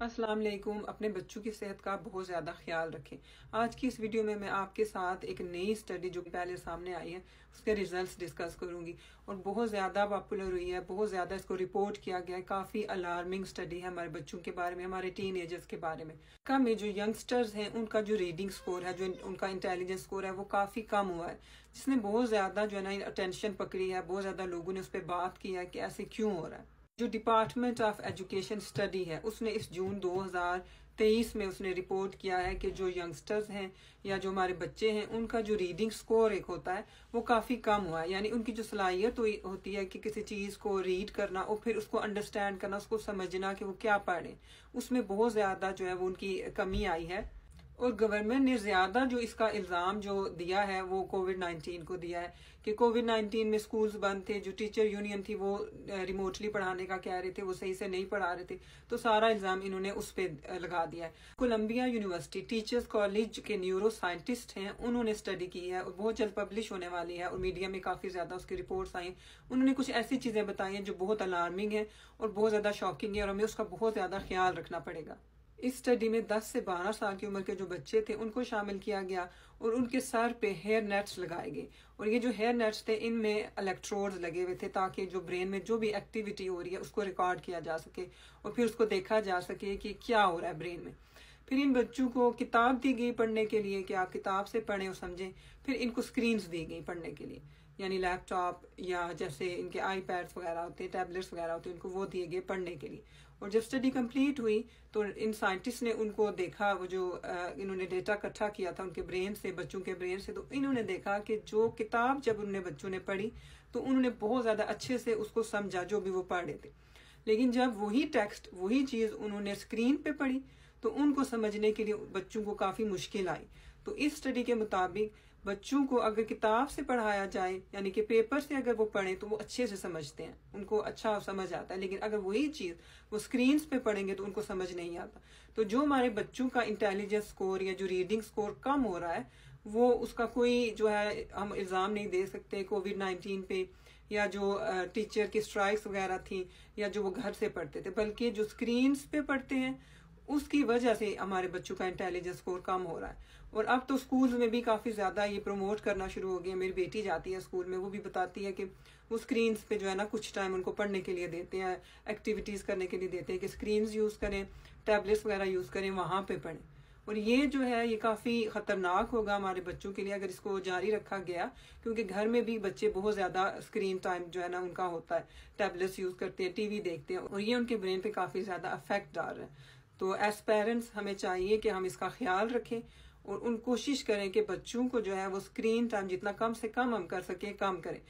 अस्सलाम वालेकुम। अपने बच्चों की सेहत का बहुत ज़्यादा ख्याल रखें। आज की इस वीडियो में मैं आपके साथ एक नई स्टडी जो पहले सामने आई है उसके रिजल्ट्स डिस्कस करूंगी और बहुत ज़्यादा पॉपुलर हुई है, बहुत ज़्यादा इसको रिपोर्ट किया गया है। काफ़ी अलार्मिंग स्टडी है हमारे बच्चों के बारे में, हमारे टीन एजर्स के बारे में। का में जो यंगस्टर्स हैं उनका जो रीडिंग स्कोर है, जो उनका इंटेलिजेंस स्कोर है वो काफ़ी कम हुआ है, जिसने बहुत ज़्यादा जो है ना अटेंशन पकड़ी है। बहुत ज़्यादा लोगों ने उस पर बात की है कि ऐसे क्यों हो रहा है। जो डिपार्टमेंट ऑफ एजुकेशन स्टडी है उसने इस जून 2023 में उसने रिपोर्ट किया है कि जो यंगस्टर्स हैं या जो हमारे बच्चे हैं उनका जो रीडिंग स्कोर एक होता है वो काफ़ी कम हुआ है। यानी उनकी जो सलाहियत होती है कि किसी चीज़ को रीड करना और फिर उसको अंडरस्टैंड करना, उसको समझना कि वो क्या पढ़ें, उसमें बहुत ज़्यादा जो है वो उनकी कमी आई है। और गवर्नमेंट ने ज़्यादा जो इसका इल्ज़ाम जो दिया है वो कोविड-19 को दिया है कि कोविड-19 में स्कूल्स बंद थे। जो टीचर यूनियन थी वो रिमोटली पढ़ाने का कह रहे थे, वो सही से नहीं पढ़ा रहे थे, तो सारा इल्ज़ाम इन्होंने उस पर लगा दिया है। कोलंबिया यूनिवर्सिटी टीचर्स कॉलेज के न्यूरो साइंटिस्ट हैं, उन्होंने स्टडी की है और बहुत जल्द पब्लिश होने वाली है और मीडिया में काफ़ी ज़्यादा उसकी रिपोर्ट्स आई। उन्होंने कुछ ऐसी चीज़ें बताई हैं जो बहुत अलार्मिंग है और बहुत ज़्यादा शॉकिंग है और हमें उसका बहुत ज़्यादा ख्याल रखना पड़ेगा। इस स्टडी में 10 से 12 साल की उम्र के जो बच्चे थे उनको शामिल किया गया और उनके सर पे हेयर नेट्स लगाए गए और ये जो हेयर नेट्स थे इनमें इलेक्ट्रोड्स लगे हुए थे ताकि जो ब्रेन में जो भी एक्टिविटी हो रही है उसको रिकॉर्ड किया जा सके और फिर उसको देखा जा सके कि क्या हो रहा है ब्रेन में। फिर इन बच्चों को किताब दी गई पढ़ने के लिए कि आप किताब से पढ़ें और समझें। फिर इनको स्क्रीन्स दी गई पढ़ने के लिए, यानी लैपटॉप या जैसे इनके आईपैड्स वगैरह होते हैं, टैबलेट्स वगैरह होते हैं, इनको वो दिए गए पढ़ने के लिए। और जब स्टडी कंप्लीट हुई तो इन साइंटिस्ट ने उनको देखा, वो जो इन्होंने डेटा इकट्ठा किया था उनके ब्रेन से, बच्चों के ब्रेन से, तो इन्होंने देखा कि जो किताब जब उन्होंने बच्चों ने पढ़ी तो उन्होंने बहुत ज़्यादा अच्छे से उसको समझा जो भी वो पढ़ रहे थे। लेकिन जब वही टेक्स्ट, वही चीज़ उन्होंने स्क्रीन पे पढ़ी तो उनको समझने के लिए बच्चों को काफ़ी मुश्किल आई। तो इस स्टडी के मुताबिक बच्चों को अगर किताब से पढ़ाया जाए, यानी कि पेपर से अगर वो पढ़ें तो वो अच्छे से समझते हैं, उनको अच्छा समझ आता है। लेकिन अगर वही चीज़ वो स्क्रीन्स पे पढ़ेंगे तो उनको समझ नहीं आता। तो जो हमारे बच्चों का इंटेलिजेंस स्कोर या जो रीडिंग स्कोर कम हो रहा है वो उसका कोई जो है हम इल्ज़ाम नहीं दे सकते कोविड-19 पे या जो टीचर की स्ट्राइक्स वगैरह थी या जो वो घर से पढ़ते थे, बल्कि जो स्क्रीन्स पे पढ़ते हैं उसकी वजह से हमारे बच्चों का इंटेलिजेंस स्कोर कम हो रहा है। और अब तो स्कूल्स में भी काफ़ी ज़्यादा ये प्रमोट करना शुरू हो गया। मेरी बेटी जाती है स्कूल में, वो भी बताती है कि वो स्क्रीन्स पे जो है ना कुछ टाइम उनको पढ़ने के लिए देते हैं, एक्टिविटीज़ करने के लिए देते हैं कि स्क्रीन्स यूज़ करें, टैबलेट्स वगैरह यूज़ करें, वहाँ पे पढ़ें। और ये जो है ये काफ़ी ख़तरनाक होगा हमारे बच्चों के लिए अगर इसको जारी रखा गया, क्योंकि घर में भी बच्चे बहुत ज़्यादा स्क्रीन टाइम जो है ना उनका होता है, टैबलेट्स यूज़ करते हैं, टीवी देखते हैं और ये उनके ब्रेन पे काफ़ी ज़्यादा अफेक्ट डाल रहा है। तो एज पेरेंट्स हमें चाहिए कि हम इसका ख्याल रखें और उन कोशिश करें कि बच्चों को जो है वो स्क्रीन टाइम जितना कम से कम हम कर सकें कम करें।